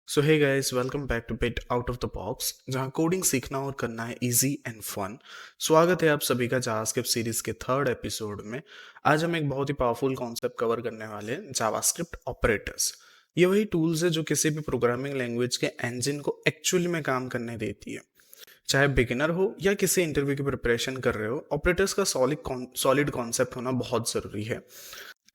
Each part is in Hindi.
So hey guys, welcome back to bit out of the box, जहां कोडिंग सीखना और करना है इजी एंड फन। स्वागत है आप सभी का जावास्क्रिप्ट सीरीज के थर्ड एपिसोड में। आज हम एक बहुत ही पावरफुल कॉन्सेप्ट कवर करने वाले हैं, जावास्क्रिप्ट ऑपरेटर्स। ये वही टूल्स है जो किसी भी प्रोग्रामिंग लैंग्वेज के इंजन को एक्चुअली में काम करने देती है। चाहे बिगिनर हो या किसी इंटरव्यू की प्रिपरेशन कर रहे हो, ऑपरेटर्स का सॉलिड कॉन्सेप्ट होना बहुत ज़रूरी है।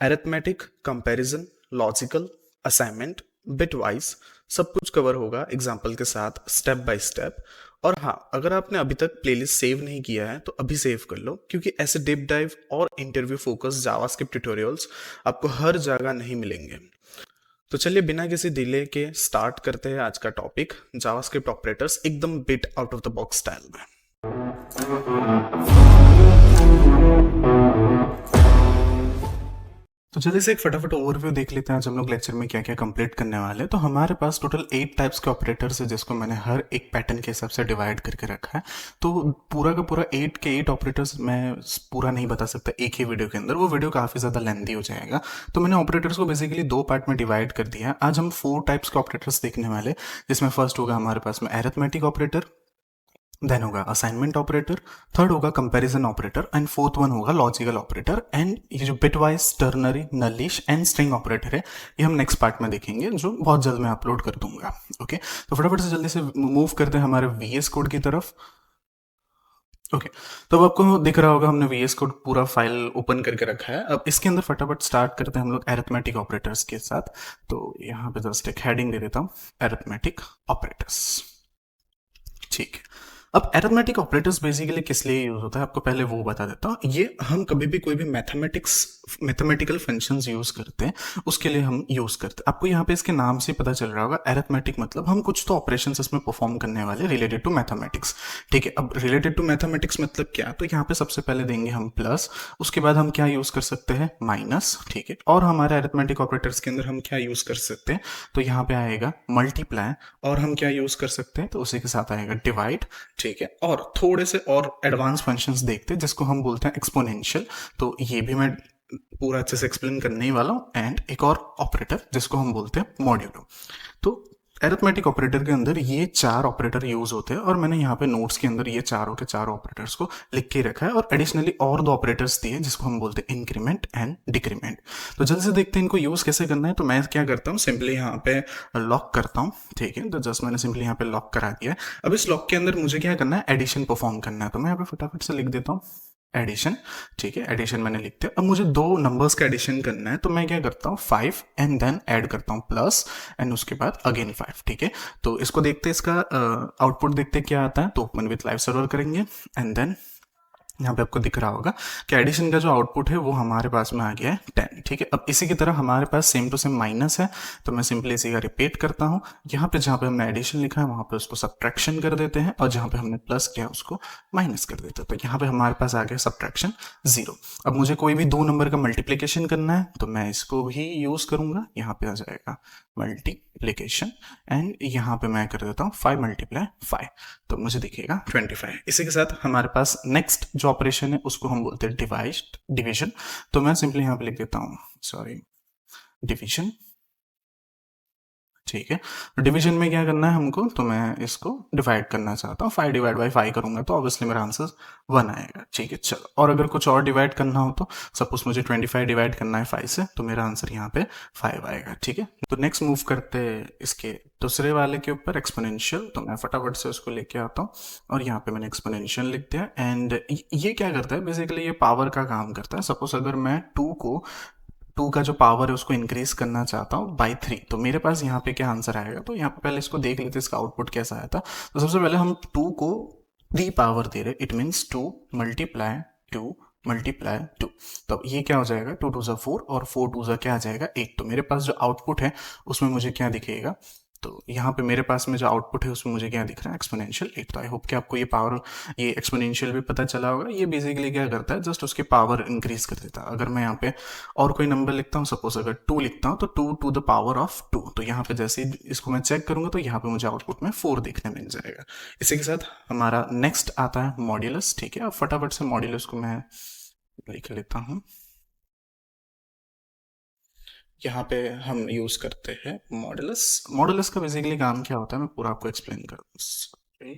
Arithmetic, comparison, logical, assignment, bitwise सब कुछ कवर होगा एग्जाम्पल के साथ, स्टेप बाय स्टेप। और हाँ, अगर आपने अभी तक प्लेलिस्ट सेव नहीं किया है तो अभी सेव कर लो, क्योंकि ऐसे डीप डाइव और इंटरव्यू फोकस जावास्क्रिप्ट ट्यूटोरियल्स आपको हर जगह नहीं मिलेंगे। तो चलिए बिना किसी डिले के स्टार्ट करते हैं आज का टॉपिक, जावास्क्रिप्ट ऑपरेटर्स, एकदम bit out of the box style में। तो चलिए से एक फटाफट ओवरव्यू देख लेते हैं आज हम लोग लेक्चर में क्या क्या कंप्लीट करने वाले हैं। तो हमारे पास टोटल 8 टाइप्स के ऑपरेटर्स है, जिसको मैंने हर एक पैटर्न के हिसाब से डिवाइड करके रखा है। तो पूरा का पूरा 8 के 8 ऑपरेटर्स मैं पूरा नहीं बता सकता एक ही वीडियो के अंदर, वो वीडियो काफ़ी ज़्यादा लेंथी हो जाएगा। तो मैंने ऑपरेटर्स को बेसिकली 2 पार्ट में डिवाइड कर दिया है। आज हम 4 टाइप्स के ऑपरेटर्स देखने वाले, जिसमें फर्स्ट होगा हमारे पास में एरिथमेटिक ऑपरेटर, देन होगा असाइनमेंट ऑपरेटर, थर्ड होगा comparison operator and fourth one होगा लॉजिकल ऑपरेटर। एंड ये जो bitwise, ternary, नलिश and string operator है, ये हम नेक्स्ट पार्ट में देखेंगे, जो बहुत जल्द मैं अपलोड कर दूंगा। ओके, तो फटाफट से जल्दी से मूव करते हैं हमारे वीएस कोड की तरफ। ओके, तो अब आपको दिख रहा होगा हमने वीएस कोड पूरा फाइल ओपन करके रखा है। अब इसके अंदर फटाफट स्टार्ट करते हैं हम लोग अरिथमेटिक ऑपरेटर्स के साथ। तो यहाँ पे जस्ट एक हेडिंग दे देता हूँ, अरिथमेटिक ऑपरेटर्स। ठीक है, अब अरिथमेटिक ऑपरेटर्स बेसिकली किस लिए यूज होता है आपको पहले वो बता देता हूँ। ये हम कभी भी कोई भी मैथमेटिकल फंक्शंस यूज करते हैं, उसके लिए हम यूज करते हैं। आपको यहाँ पे इसके नाम से पता चल रहा होगा, अरिथमेटिक मतलब हम कुछ तो ऑपरेशंस इसमें परफॉर्म करने वाले रिलेटेड टू मैथमेटिक्स। ठीक है, अब रिलेटेड टू मैथमेटिक्स मतलब क्या, तो यहाँ पे सबसे पहले देंगे हम प्लस, उसके बाद हम क्या यूज कर सकते हैं, माइनस। ठीक है, और हमारे अरिथमेटिक ऑपरेटर्स के अंदर हम क्या यूज कर सकते हैं, तो यहाँ पे आएगा मल्टीप्लाई, और हम क्या यूज कर सकते हैं, तो उसी के साथ आएगा डिवाइड। ठीक है, और थोड़े से और एडवांस फंक्शंस देखते हैं जिसको हम बोलते हैं एक्सपोनेंशियल। तो ये भी मैं पूरा अच्छे से एक्सप्लेन करने ही वाला हूँ। एंड एक और ऑपरेटर जिसको हम बोलते हैं मॉड्यूलो। तो अरिथमेटिक ऑपरेटर के अंदर ये 4 ऑपरेटर यूज होते हैं, और मैंने यहाँ पे नोट्स के अंदर ये चारों के चारों ऑपरेटर्स को लिख के रखा है, और एडिशनली और 2 ऑपरेटर्स दिए जिसको हम बोलते हैं इंक्रीमेंट एंड डिक्रीमेंट। तो जल्दी से देखते हैं इनको यूज कैसे करना है। तो मैं क्या करता हूँ, सिंपली यहाँ पे लॉक करता हूँ। ठीक है, तो जस्ट मैंने सिंपली यहाँ पे लॉक करा दिया है। अब इस लॉक के अंदर मुझे क्या करना है, एडिशन परफॉर्म करना है। तो मैं यहाँ पे फटाफट से लिख देता हूँ एडिशन। ठीक है, एडिशन मैंने लिख दिया। अब मुझे 2 नंबर्स का एडिशन करना है, तो मैं क्या करता हूँ, 5 एंड देन ऐड करता हूँ प्लस, एंड उसके बाद अगेन 5। ठीक है, तो इसको देखते इसका आउटपुट देखते क्या आता है। तो ओपन विथ लाइव सर्वर करेंगे, एंड देन यहाँ पे आपको दिख रहा होगा कि एडिशन का जो आउटपुट है वो हमारे पास में आ गया है 10। ठीक है, अब इसी की तरह हमारे पास सेम टू सेम माइनस है, तो मैं सिंपली इसी का रिपीट करता हूँ। यहाँ पे जहाँ पे हमने एडिशन लिखा है वहाँ पे उसको सब्ट्रैक्शन कर देते हैं, और जहाँ पे हमने प्लस किया उसको माइनस कर देते हैं। तो यहाँ पे हमारे पास आ गया सब्ट्रैक्शन 0। अब मुझे कोई भी 2 नंबर का मल्टीप्लीकेशन करना है, तो मैं इसको भी यूज करूंगा। यहाँ पे आ जाएगा मल्टीप्लीकेशन, एंड यहाँ पे मैं कर देता हूँ 5 मल्टीप्लाई 5, तो मुझे दिखेगा 25। इसी के साथ हमारे पास नेक्स्ट जो ऑपरेशन है उसको हम बोलते हैं डिविजन। तो मैं सिंपली यहाँ पे लिख देता हूँ, सॉरी, डिविजन। ठीक है, डिवीजन में क्या करना है हमको, तो मैं इसको डिवाइड करना चाहता हूँ। 5 डिवाइड बाई 5 करूंगा तो ऑब्वियसली मेरा आंसर 1 आएगा। ठीक है, चलो, और अगर कुछ और डिवाइड करना हो, तो सपोज मुझे 25 डिवाइड करना है 5 से, तो मेरा आंसर यहाँ पे 5 आएगा। ठीक है, तो नेक्स्ट मूव करते हैं इसके दूसरे वाले के ऊपर, एक्सपोनेंशियल। तो मैं फटाफट से उसको लेके आता हूँ, और यहाँ पे मैंने एक्सपोनेंशियल लिख दिया। एंड ये क्या करता है, बेसिकली ये पावर का काम करता है। सपोज अगर मैं 2 का जो पावर है उसको इंक्रीज करना चाहता हूँ बाई 3, तो मेरे पास यहाँ पे क्या आंसर आएगा। तो यहाँ पे पहले इसको देख लेते हैं इसका आउटपुट कैसा आया था। तो सबसे पहले हम 2 को 3 पावर दे रहे, इट मीन्स 2 मल्टीप्लाई 2 मल्टीप्लाई 2। तो ये क्या हो जाएगा, 2 2 4, और 4 2 क्या आ जाएगा 8। तो मेरे पास जो आउटपुट है उसमें मुझे क्या दिखेगा, तो यहाँ पे मेरे पास में जो आउटपुट है उसमें मुझे क्या दिख रहा है, एक्सपोनेंशियल 8। तो आई होप कि आपको ये पावर, ये एक्सपोनेंशियल भी पता चला होगा। ये बेसिकली क्या करता है, जस्ट उसकी पावर इंक्रीज कर देता है। अगर मैं यहाँ पे और कोई नंबर लिखता हूँ, सपोज अगर 2 लिखता हूँ, तो 2 टू द पावर ऑफ 2, तो यहाँ पे जैसे ही इसको मैं चेक करूंगा तो यहाँ पे मुझे आउटपुट में 4 देखने मिल जाएगा। इसी के साथ हमारा नेक्स्ट आता है मॉड्यूलस। ठीक है, अब फटाफट से मॉड्यूलस को मैं लिख लेता हूँ। यहाँ पे हम यूज करते हैं मॉडुलस। मॉडुलस का बेसिकली काम क्या होता है मैं पूरा आपको एक्सप्लेन कर दूँ।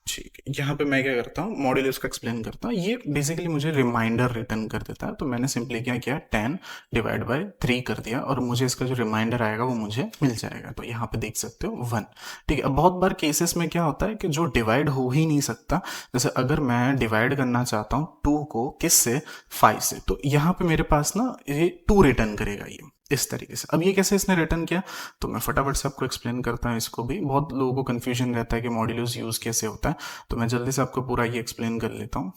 ठीक है, यहाँ पे मैं क्या करता हूँ मॉड्यूलस का एक्सप्लेन करता हूँ। ये बेसिकली मुझे रिमाइंडर रिटर्न कर देता है, तो मैंने सिंपली क्या किया 10 डिवाइड बाय 3 कर दिया और मुझे इसका जो रिमाइंडर आएगा वो मुझे मिल जाएगा। तो यहाँ पे देख सकते हो 1। ठीक है, अब बहुत बार केसेस में क्या होता है कि जो डिवाइड हो ही नहीं सकता, जैसे अगर मैं डिवाइड करना चाहता हूँ 2 को किस से 5 से, तो यहाँ पे मेरे पास ना ये 2 रिटर्न करेगा ये इस तरीके से। अब ये कैसे इसने रिटर्न किया, तो मैं फटाफट से आपको एक्सप्लेन करता हूँ इसको भी। बहुत लोगों को कन्फ्यूजन रहता है कि मॉड्यूलस यूज़ कैसे होता है, तो मैं जल्दी से आपको पूरा ये एक्सप्लेन कर लेता हूँ।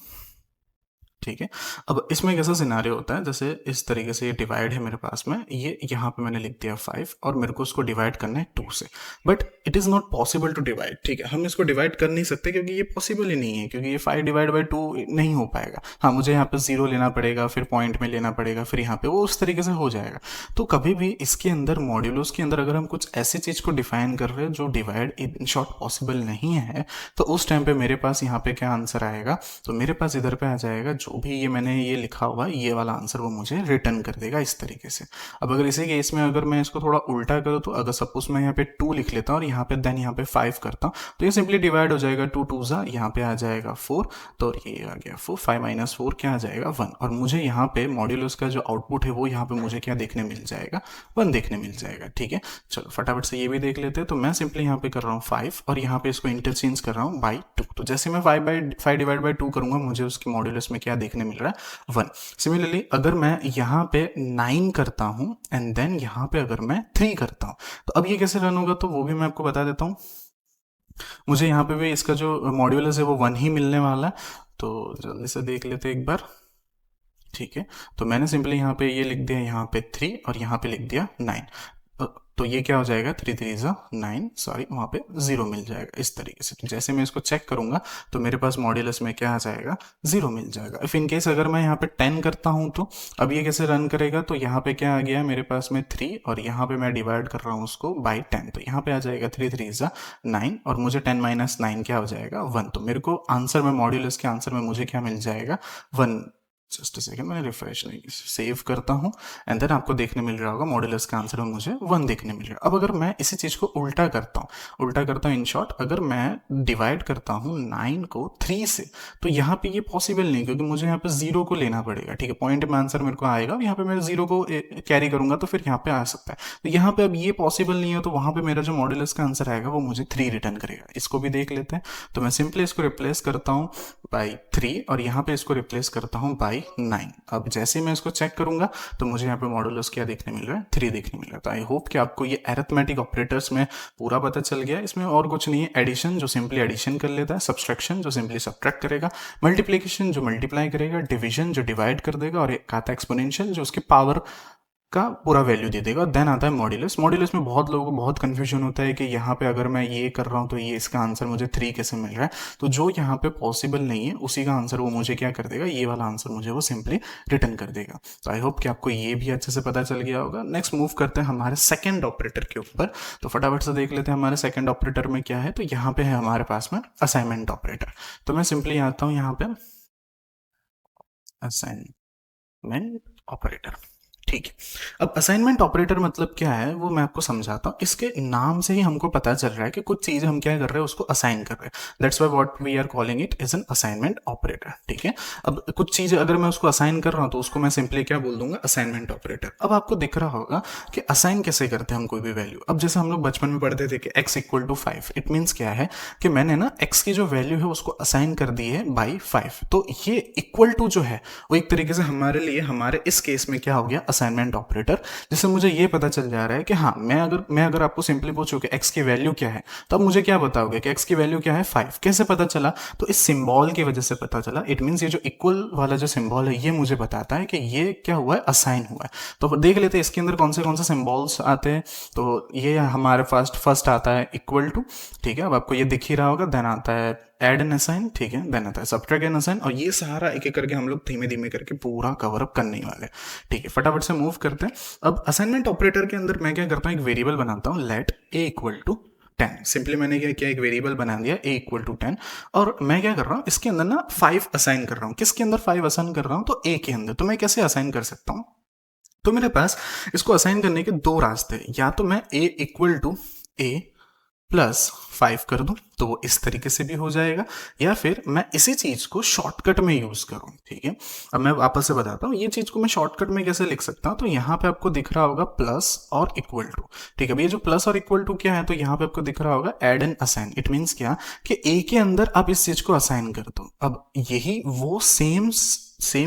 ठीक है, अब इसमें कैसा सिनारियो होता है, जैसे इस तरीके से ये डिवाइड है मेरे पास में, ये यहाँ पे मैंने लिख दिया 5 और मेरे को उसको डिवाइड करना है 2 से, but it is not possible to divide. ठीक है, हम इसको डिवाइड कर नहीं सकते क्योंकि ये पॉसिबल ही नहीं है, क्योंकि ये 5 डिवाइड बाई 2 नहीं हो पाएगा। हाँ, मुझे यहाँ पे 0 लेना पड़ेगा, फिर पॉइंट में लेना पड़ेगा, फिर यहाँ पे वो उस तरीके से हो जाएगा। तो कभी भी इसके अंदर मॉड्यूलस के अंदर अगर हम कुछ ऐसी चीज़ को डिफाइन कर रहे हैं जो डिवाइड इन शॉर्ट पॉसिबल नहीं है, तो उस टाइम पे मेरे पास यहाँ पे क्या आंसर आएगा, तो मेरे पास इधर पे आ जाएगा जो भी ये मैंने ये लिखा हुआ ये वाला आंसर वो मुझे रिटर्न कर देगा इस तरीके से। अब अगर इसी केस में अगर मैं इसको थोड़ा उल्टा करूँ, तो अगर सपोज मैं यहाँ पे 2 लिख लेता हूँ और यहाँ पे देन यहाँ पे 5 करता हूँ, तो ये सिंपली डिवाइड हो जाएगा। 2 2 जा यहाँ पे आ जाएगा 4, तो ये आ गया 4, 5 माइनस 4 क्या आ जाएगा 1, और मुझे यहाँ पे मॉड्यूलस का जो आउटपुट है वो यहाँ पे मुझे क्या देखने मिल जाएगा 1 देखने मिल जाएगा। ठीक है, चलो फटाफट से ये भी देख लेते हैं। तो मैं सिंपली यहाँ पे कर रहा हूँ 5 और यहाँ पे इसको इंटरचेंज कर रहा हूँ बाई 2। तो जैसे मैं 5 डिवाइड बाई 2 करूंगा, मुझे उसके मॉड्यूलस में क्या देखने मिल रहा है 1। सिमिलरली अगर मैं यहाँ पे 9 करता हूँ एंड देन यहाँ पे अगर मैं 3 करता हूँ, तो अब ये कैसे रन होगा, तो वो भी मैं आपको बता देता हूँ। मुझे यहाँ पे भी इसका जो मॉड्यूलस है वो 1 ही मिलने वाला है, तो जल्दी से देख लेते हैं एक बार। ठीक है, तो मैंने सिंपली यहाँ पे ये लिख दिया, यहाँ पे 3 और यहाँ पे लिख दिया 9। तो ये क्या हो जाएगा 3 3 ज़ा 9, सॉरी वहाँ पे 0 मिल जाएगा इस तरीके से। तो जैसे मैं इसको चेक करूँगा तो मेरे पास मॉड्यूलस में क्या आ जाएगा 0 मिल जाएगा। इफ़ इन केस अगर मैं यहाँ पे 10 करता हूँ, तो अब ये कैसे रन करेगा, तो यहाँ पे क्या आ गया मेरे पास में 3 और यहाँ पे मैं डिवाइड कर रहा हूँ उसको बाई 10, तो यहाँ पे आ जाएगा 3 3 ज़ा 9 और मुझे 10 माइनस 9 क्या हो जाएगा 1। तो मेरे को आंसर में मॉड्यूलस के आंसर में मुझे क्या मिल जाएगा 1। जस्ट सेकंड, मैं रिफ्रेश नहीं सेव करता हूँ एंड देन आपको देखने मिल रहा होगा मॉड्यूलस का आंसर में मुझे 1 देखने मिल रहा है। अब अगर मैं इसी चीज़ को उल्टा करता हूँ इन शॉर्ट, अगर मैं डिवाइड करता हूँ 9 को 3 से, तो यहाँ पे ये पॉसिबल नहीं, क्योंकि मुझे यहाँ पे 0 को लेना पड़ेगा। ठीक है, पॉइंट में आंसर मेरे को आएगा, यहाँ पे मैं 0 को कैरी करूंगा तो फिर यहाँ पे आ सकता है। तो यहाँ पे अब ये पॉसिबल नहीं है, तो वहाँ पे मेरा जो मॉड्यूलस का आंसर आएगा वो मुझे 3 रिटर्न करेगा। इसको भी देख लेते हैं। तो मैं सिंपली इसको रिप्लेस करता हूँ बाई 3 और यहाँ पे इसको रिप्लेस करता हूँ बाई 9। अब जैसे ही मैं इसको चेक करूंगा तो मुझे यहाँ पे मॉड्यूलस क्या देखने मिल रहा है 3 देखने मिल रहा है। तो आई होप कि आपको ये अरिथमेटिक ऑपरेटर्स में पूरा पता चल गया। इसमें और कुछ नहीं है, एडिशन जो सिंपली एडिशन कर लेता है, सब्सट्रैक्शन जो सिंपली सब्ट्रैक्ट करेगा, मल्टीप्लिकेशन जो मल्टीप्लाई करेगा, डिवीजन जो डिवाइड कर देगा, और एक आता है एक्सपोनेंशियल जो उसके पावर का पूरा वैल्यू दे देगा। देन आता है मॉड्यूलस। मॉड्यूलस में बहुत लोगों को बहुत कंफ्यूजन होता है कि यहाँ पे अगर मैं ये कर रहा हूँ तो ये इसका आंसर मुझे 3 कैसे मिल रहा है। तो जो यहाँ पे पॉसिबल नहीं है उसी का आंसर वो मुझे क्या कर देगा, ये वाला आंसर मुझे वो सिंपली रिटर्न कर देगा। तो आई होप कि आपको ये भी अच्छे से पता चल गया होगा। नेक्स्ट मूव करते हैं हमारे सेकेंड ऑपरेटर के ऊपर। तो फटाफट से देख लेते हैं हमारे सेकेंड ऑपरेटर में क्या है। तो यहाँ पे है हमारे पास में असाइनमेंट ऑपरेटर। तो मैं सिंपली आता हूँ यहाँ पे असाइनमेंट ऑपरेटर। ठीक है, अब असाइनमेंट ऑपरेटर मतलब क्या है वो मैं आपको समझाता हूँ। इसके नाम से ही हमको पता चल रहा है कि कुछ चीज़ हम क्या कर रहे हैं, उसको असाइन कर रहे हैं। That's why what we are calling it is an assignment operator. ठीक है, अब कुछ चीज़ अगर मैं उसको असाइन कर रहा हूँ तो उसको मैं सिंपली क्या बोल दूंगा, असाइनमेंट ऑपरेटर। अब आपको दिख रहा होगा कि असाइन कैसे करते हैं हम कोई भी वैल्यू। अब जैसे हम लोग बचपन में पढ़ते थे कि x equal to 5, it means क्या है कि मैंने ना x की जो वैल्यू है उसको असाइन कर दी है बाई 5। तो ये इक्वल टू जो है वो एक तरीके से हमारे लिए, हमारे इस केस में क्या हो गया, असाइनमेंट ऑपरेटर। जिससे मुझे ये पता चल जा रहा है कि हाँ, मैं अगर आपको सिंपली पूछूं कि x की वैल्यू क्या है, तो अब मुझे क्या बताओगे कि x की वैल्यू क्या है 5। कैसे पता चला, तो इस सिंबल की वजह से पता चला। इट मीन्स ये जो इक्वल वाला जो सिंबल है ये मुझे बताता है कि ये क्या हुआ है, असाइन हुआ है। तो देख लेते हैं इसके अंदर कौन से सिंबल्स आते हैं। तो ये हमारे फर्स्ट आता है इक्वल टू। ठीक है, अब आपको ये दिख ही रहा होगा। देन आता है एड एन असाइन। ठीक है, देन आता है सब्ट्रैक्ट एन असाइन। और ये सारा एक एक करके हम लोग धीमे धीमे करके पूरा कवर अप करने वाले। ठीक है, फटाफट से मूव करते हैं। अब असाइनमेंट ऑपरेटर के अंदर मैं क्या करता हूँ, एक वेरिएबल बनाता हूँ let A equal to 10। Simply मैंने क्या किया, एक वेरिएबल बना दिया a इक्वल टू 10, और मैं क्या कर रहा हूँ इसके अंदर ना 5 असाइन कर रहा हूँ। किसके अंदर 5 असाइन कर रहा हूँ, तो a के अंदर। तो मैं कैसे असाइन कर सकता हूँ, तो मेरे पास इसको असाइन करने के दो रास्ते हैं। या तो मैं a equal to a plus 5 कर दूं, तो वो इस तरीके से भी हो जाएगा, या फिर मैं इसी चीज को शॉर्टकट में यूज करूं। ठीक है, अब मैं वापस से बताता हूं ये चीज को मैं शॉर्टकट में कैसे लिख सकता हूं। तो यहाँ पे आपको दिख रहा होगा प्लस और इक्वल टू। ठीक है, ये जो प्लस और इक्वल टू क्या है, तो यहाँ पे आपको दिख रहा होगा add and assign. It means क्या कि ए के अंदर आप इस चीज को असाइन कर दो। अब यही वो सेम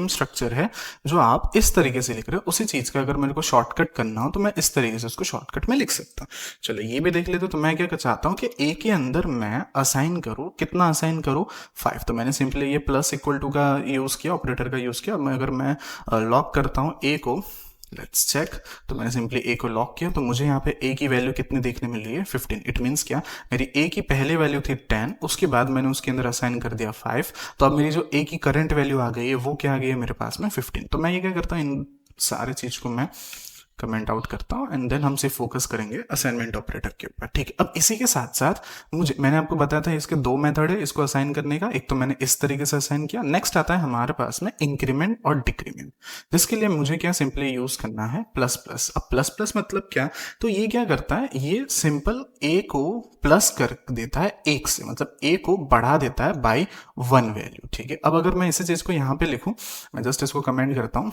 स्ट्रक्चर है जो आप इस तरीके से लिख रहे हो। उसी चीज का अगर मेरे को शॉर्टकट करना हो तो मैं इस तरीके से उसको शॉर्टकट में लिख सकता हूँ। चलो ये भी देख लेते। तो मैं क्या चाहता हूँ कि ए के अंदर मैं असाइन करूँ, कितना असाइन करूँ, 5। तो मैंने सिंपली ये प्लस इक्वल टू का यूज किया, ऑपरेटर का यूज किया। अगर मैं लॉक करता हूँ ए को, लेट्स चेक, तो मैंने सिंपली ए को लॉक किया, तो मुझे यहाँ पे ए की वैल्यू कितनी देखने मिल रही है, 15। इट मीन्स क्या, मेरी ए की पहले वैल्यू थी 10, उसके बाद मैंने उसके अंदर असाइन कर दिया 5। तो अब मेरी जो ए की करंट वैल्यू आ गई है वो क्या आ गई है मेरे पास में, 15। तो मैं ये क्या करता हूँ, इन सारे चीज को मैं कमेंट आउट करता हूँ, एंड देन हम सिर्फ फोकस करेंगे असाइनमेंट ऑपरेटर के ऊपर। ठीक है, अब इसी के साथ साथ मैंने आपको बताया था इसके दो मेथड है इसको असाइन करने का। एक तो मैंने इस तरीके से असाइन किया, नेक्स्ट आता है हमारे पास में इंक्रीमेंट और डिक्रीमेंट, जिसके लिए मुझे क्या सिंपली यूज करना है प्लस प्लस। अब प्लस प्लस मतलब क्या, तो ये क्या करता है, ये सिंपल ए को प्लस कर देता है 1 से, मतलब ए को बढ़ा देता है बाई 1 वैल्यू। ठीक है, अब अगर मैं इसी चीज को यहाँ पे लिखूं, मैं जस्ट इसको कमेंट करता हूँ,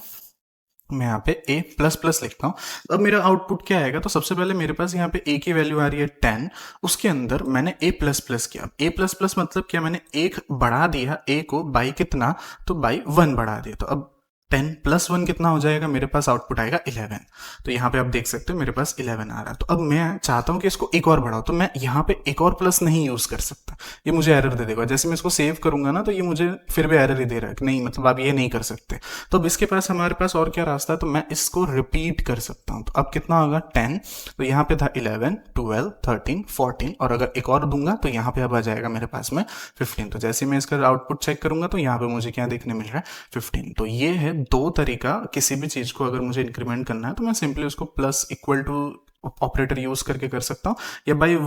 मैं यहाँ पे a प्लस प्लस लिखता हूँ। अब मेरा आउटपुट क्या आएगा, तो सबसे पहले मेरे पास यहाँ पे a की वैल्यू आ रही है 10, उसके अंदर मैंने a प्लस प्लस किया। a प्लस प्लस मतलब क्या, मैंने एक बढ़ा दिया a को बाई कितना, तो बाई 1 बढ़ा दिया। तो अब 10 प्लस 1 कितना हो जाएगा, मेरे पास आउटपुट आएगा 11। तो यहाँ पे आप देख सकते हो मेरे पास 11 आ रहा है। तो अब मैं चाहता हूँ कि इसको एक और बढ़ाओ, तो मैं यहाँ पे एक और प्लस नहीं यूज कर सकता, ये मुझे एरर दे देगा। जैसे मैं इसको सेव करूंगा ना, तो ये मुझे फिर भी एरर ही दे रहा है कि नहीं, मतलब आप ये नहीं कर सकते। तो अब इसके पास हमारे पास और क्या रास्ता है, तो मैं इसको रिपीट कर सकता हूँ। तो अब कितना होगा 10, तो यहाँ पे था 11, 12, 13, 14, और अगर एक और दूंगा तो यहाँ पे अब आ जाएगा मेरे पास में 15। तो जैसे मैं इसका आउटपुट चेक करूंगा तो यहाँ पे मुझे क्या देखने मिल रहा है, 15। तो ये है दो तरीका, किसी भी चीज को अगर मुझे इंक्रीमेंट करना है तो मैं सिंपली उसको plus equal to operator use करके कर सकता हूँ, या बाई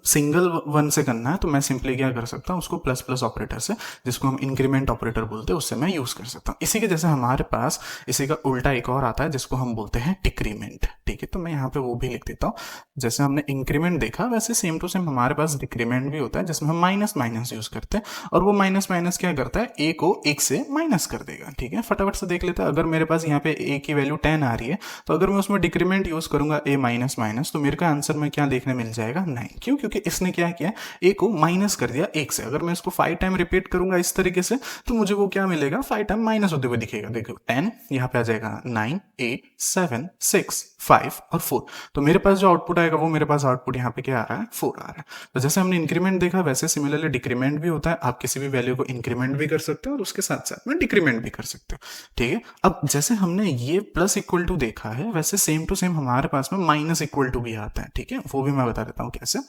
सिंगल वन से करना है तो मैं सिंपली क्या कर सकता हूँ, उसको प्लस प्लस ऑपरेटर से, जिसको हम इंक्रीमेंट ऑपरेटर बोलते हैं, उससे मैं यूज कर सकता हूँ। इसी के जैसे हमारे पास इसी का उल्टा एक और आता है जिसको हम बोलते हैं डिक्रीमेंट। ठीक है, तो मैं यहाँ पे वो भी लिख देता हूँ। जैसे हमने इंक्रीमेंट देखा वैसे सेम टू सेम हमारे पास डिक्रीमेंट भी होता है, जिसमें हम माइनस माइनस यूज करते हैं, और वो माइनस माइनस क्या करता है, ए को 1 से माइनस कर देगा। ठीक है, फटाफट से देख लेते हैं। अगर मेरे पास यहाँ पे ए की वैल्यू 10 आ रही है, तो अगर मैं उसमें डिक्रीमेंट यूज करूंगा ए माइनस माइनस, तो मेरे का आंसर में क्या देखने मिल जाएगा, 9। क्यों, क्योंकि इसने क्या किया, ए को माइनस कर दिया 1 से। अगर मैं इसको 5 टाइम रिपीट करूंगा इस तरीके से, तो मुझे वो क्या मिलेगा, 5 टाइम माइनस होते हुए दिखेगा। देखो 10 यहाँ पे आ जाएगा, 9, 8, 7, 6, 5 और 4। तो मेरे पास जो आउटपुट आएगा वो मेरे पास आउटपुट यहाँ पे क्या आ रहा है, 4 आ रहा है। तो जैसे हमने इंक्रीमेंट देखा वैसे सिमिलरली डिक्रीमेंट भी होता है। आप किसी भी वैल्यू को इंक्रीमेंट भी कर सकते हो और उसके साथ साथ में डिक्रीमेंट भी कर सकते हो। ठीक है, अब जैसे हमने ये प्लस इक्वल टू देखा है, वैसे सेम टू सेम हमारे पास में माइनस इक्वल टू भी आता है। ठीक है, वो भी मैं बता देता हूँ कैसे।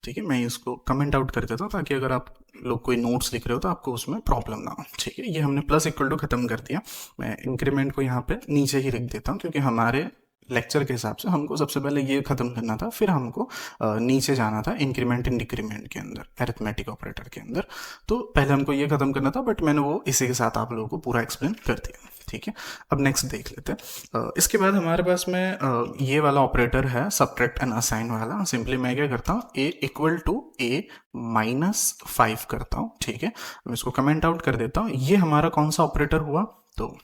ठीक है, मैं इसको कमेंट आउट कर देता हूँ ताकि अगर आप लोग कोई नोट्स लिख रहे हो तो आपको उसमें प्रॉब्लम ना हो। ठीक है, ये हमने प्लस इक्वल टू खत्म कर दिया। मैं इंक्रीमेंट को यहाँ पे नीचे ही लिख देता हूँ, क्योंकि हमारे लेक्चर के हिसाब से हमको सबसे पहले ये खत्म करना था, फिर हमको नीचे जाना था इंक्रीमेंट इन डिक्रीमेंट के अंदर, अरिथमेटिक ऑपरेटर के अंदर। तो पहले हमको ये खत्म करना था, बट मैंने वो इसी के साथ आप लोगों को पूरा एक्सप्लेन कर दिया। ठीक है, अब नेक्स्ट देख लेते हैं। इसके बाद हमारे पास में ये वाला ऑपरेटर है सब्ट्रैक्ट एंड असाइन वाला। सिंपली मैं क्या करता हूँ, ए इक्वल टू ए माइनस 5 करता हूँ। ठीक है, मैं इसको कमेंट आउट कर देता हूँ। ये हमारा कौन सा ऑपरेटर हुआ, तो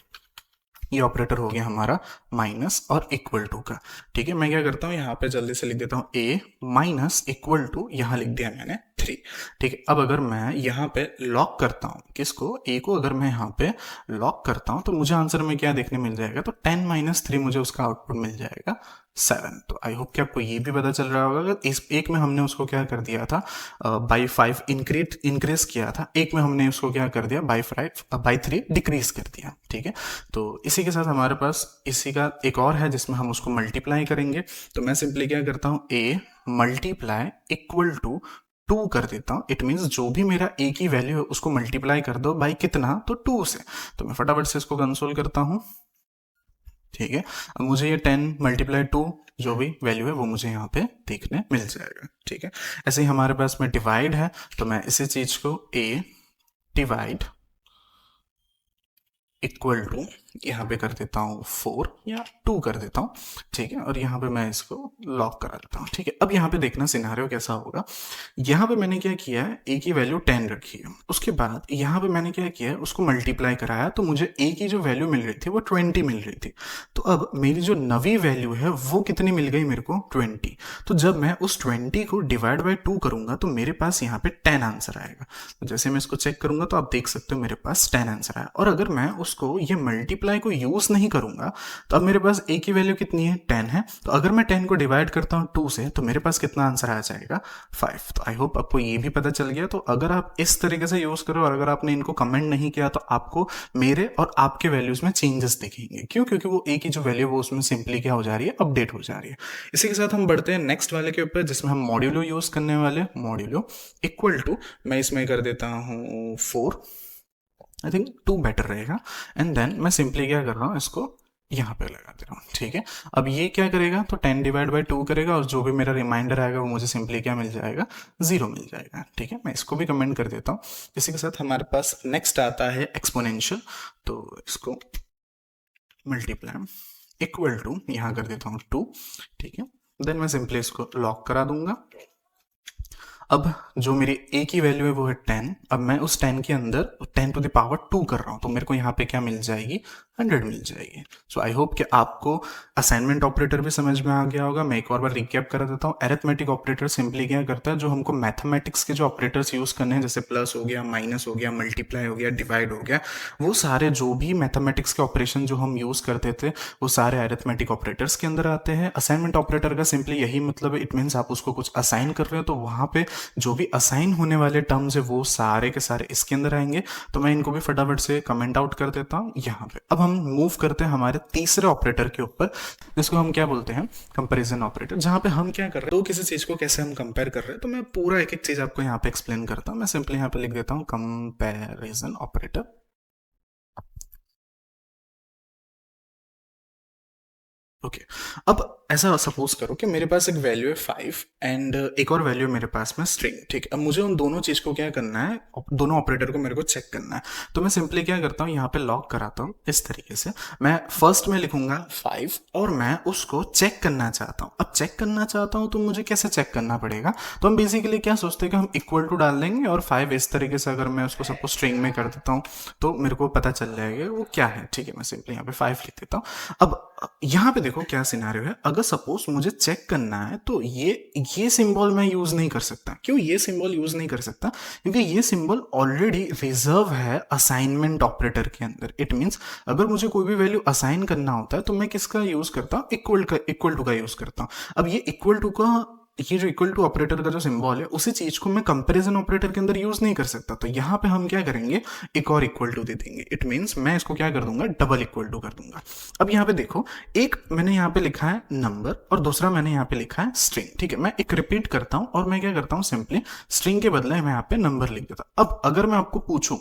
ये ऑपरेटर हो गया हमारा माइनस और इक्वल टू का। ठीक है, मैं क्या करता हूँ, यहाँ पे जल्दी से लिख देता हूँ ए माइनस इक्वल टू, यहाँ लिख दिया मैंने 3। ठीक है, अब अगर मैं यहाँ पे लॉक करता हूँ किसको, ए को, अगर मैं यहाँ पे लॉक करता हूँ तो मुझे आंसर में क्या देखने मिल जाएगा, तो 10 माइनस 3 मुझे उसका आउटपुट मिल जाएगा 7। तो आई होप कि आपको ये भी पता चल रहा होगा कि इस एक में हमने उसको क्या कर दिया था, बाई 5 इंक्रीज किया था, एक में हमने उसको क्या कर दिया, बाई 3 डिक्रीज कर दिया। ठीक है, तो इसी के साथ हमारे पास इसी का एक और है जिसमें हम उसको मल्टीप्लाई करेंगे। तो मैं सिंपली क्या करता हूँ, ए मल्टीप्लाई इक्वल टू 2 कर देता हूँ। इट मीन्स जो भी मेरा ए की वैल्यू है उसको मल्टीप्लाई कर दो बाई कितना, तो 2 से। तो मैं फटाफट से इसको कंसोल करता हूँ। ठीक है, अब मुझे ये 10 मल्टीप्लाई 2 जो भी वैल्यू है वो मुझे यहाँ पे देखने मिल जाएगा। ठीक है, ऐसे ही हमारे पास में डिवाइड है, तो मैं इसी चीज को a डिवाइड इक्वल टू यहाँ पे कर देता हूँ 4 या 2 कर देता हूँ। ठीक है, और यहाँ पे मैं इसको लॉक करा देता हूँ। ठीक है, अब यहाँ पे देखना सिनारियो कैसा होगा। यहाँ पे मैंने क्या किया है, a की वैल्यू 10 रखी है, उसके बाद यहाँ पे मैंने क्या किया है, उसको मल्टीप्लाई कराया, तो मुझे a की जो वैल्यू मिल रही थी वो 20 मिल रही थी। तो अब मेरी जो नवी वैल्यू है वो कितनी मिल गई मेरे को, 20। तो जब मैं उस 20 को डिवाइड बाई 2 करूंगा तो मेरे पास यहाँ पे 10 आंसर आएगा। तो जैसे मैं इसको चेक करूंगा तो आप देख सकते हो मेरे पास 10 आंसर आया। और अगर मैं उसको ये मल्टीप्लाई को यूज नहीं करूंगा तो अब मेरे पास a की वैल्यू कितनी है, 10 है। तो अगर मैं 10 को डिवाइड करता हूँ 2 से तो मेरे पास कितना आंसर आ जाएगा, 5। तो आई होप आपको ये भी पता चल गया। तो अगर आप इस तरीके से यूज करो और अगर आपने इनको कमेंट नहीं किया तो आपको मेरे और आपके वैल्यूज में चेंजेस दिखेंगे। क्यों? क्योंकि वो a की जो वैल्यू वो उसमें सिंपली क्या हो जा रही है, अपडेट हो जा रही है। इसी के साथ हम बढ़ते हैं नेक्स्ट वाले के ऊपर जिसमें हम मॉड्यूलो यूज करने वाले। मॉड्यूलो इक्वल टू मैं इसमें कर देता हूँ 4, आई थिंक 2 बेटर रहेगा। एंड देन मैं सिंपली क्या कर रहा हूँ, इसको यहाँ पे लगा दे रहा हूँ। ठीक है, अब ये क्या करेगा, तो 10 डिवाइड बाई 2 करेगा और जो भी मेरा रिमाइंडर आएगा वो मुझे सिंपली क्या मिल जाएगा, 0 मिल जाएगा। ठीक है, मैं इसको भी कमेंट कर देता हूँ। इसी के साथ हमारे पास नेक्स्ट आता है एक्सपोनेंशियल। तो इसको मल्टीप्लाई इक्वल टू यहाँ कर देता हूँ 2। ठीक है, देन मैं सिंपली इसको लॉक करा दूंगा। अब जो मेरी a की वैल्यू है वो है 10। अब मैं उस 10 के अंदर 10 टू द पावर 2 कर रहा हूँ, तो मेरे को यहाँ पे क्या मिल जाएगी, 100 मिल जाएगी। सो आई होप कि आपको असाइनमेंट ऑपरेटर भी समझ में आ गया होगा। मैं एक और बार रिकैप करा देता हूँ। अरिथमेटिक ऑपरेटर सिंपली क्या करता है, जो हमको मैथमेटिक्स के जो ऑपरेटर्स यूज करने हैं, जैसे प्लस हो गया, माइनस हो गया, मल्टीप्लाई हो गया, डिवाइड हो गया, वो सारे जो भी मैथमेटिक्स के ऑपरेशन जो हम यूज करते थे वो सारे अरिथमेटिक ऑपरेटर्स के अंदर आते हैं। असाइनमेंट ऑपरेटर का सिंपली यही मतलब है, इट मीन्स आप उसको कुछ असाइन कर रहे हो तो वहां पे जो भी असाइन होने वाले टर्म्स है वो सारे के सारे इसके अंदर आएंगे। तो मैं इनको भी फटाफट से कमेंट आउट कर देता हूं यहाँ पे। अब हम मूव करते हैं हमारे तीसरे ऑपरेटर के ऊपर जिसको हम क्या बोलते हैं, कंपैरिजन ऑपरेटर, जहां पे हम क्या कर रहे हैं, तो किसी चीज को कैसे हम कंपेयर कर रहे हैं। तो मैं पूरा एक एक चीज आपको यहाँ पे एक्सप्लेन करता हूँ। मैं सिंपली यहाँ पे लिख देता हूँ कंपैरिजन ऑपरेटर। ओके, अब ऐसा सपोज करो कि मेरे पास एक वैल्यू है 5 एंड एक और वैल्यू मेरे पास में स्ट्रिंग। ठीक है, अब मुझे उन दोनों चीज को क्या करना है, दोनों ऑपरेटर को मेरे को चेक करना है। तो मैं सिंपली क्या करता हूँ, यहाँ पे लॉक कराता हूँ इस तरीके से। मैं फर्स्ट में लिखूंगा 5 और मैं उसको चेक करना चाहता हूँ। अब चेक करना चाहता हूँ तो मुझे कैसे चेक करना पड़ेगा, तो हम बेसिकली क्या सोचते हैं कि हम इक्वल टू डाल देंगे और 5 इस तरीके से अगर मैं उसको सपोज स्ट्रिंग में कर देता हूँ तो मेरे को पता चल जाएगा वो क्या है। ठीक है, मैं सिंपली यहाँ पे 5 लिख देता हूँ। अब यहाँ पे देखो क्या सिनेरियो है, अगर सपोज मुझे चेक करना है तो ये सिंबल मैं यूज नहीं कर सकता। क्यों ये सिंबल यूज नहीं कर सकता, क्योंकि ये सिंबल ऑलरेडी रिजर्व है असाइनमेंट ऑपरेटर के अंदर। इट मींस अगर मुझे कोई भी वैल्यू असाइन करना होता है तो मैं किसका यूज करता हूँ, इक्वल टू का यूज करता हूँ। अब ये इक्वल टू का, ये जो इक्वल टू ऑपरेटर का जो सिंबल है उसी चीज को मैं कंपैरिजन ऑपरेटर के अंदर यूज नहीं कर सकता। तो यहां पे हम क्या करेंगे, एक और इक्वल टू दे देंगे। इट मींस मैं इसको क्या कर दूंगा, डबल इक्वल टू कर दूंगा। अब यहाँ पे देखो, एक मैंने यहाँ पे लिखा है नंबर और दूसरा मैंने यहाँ पे लिखा है स्ट्रिंग। ठीक है, मैं एक रिपीट करता हूं और मैं क्या करता हूं, सिंपली स्ट्रिंग के बदले मैं यहाँ पे नंबर लिख देता। अब अगर मैं आपको पूछूं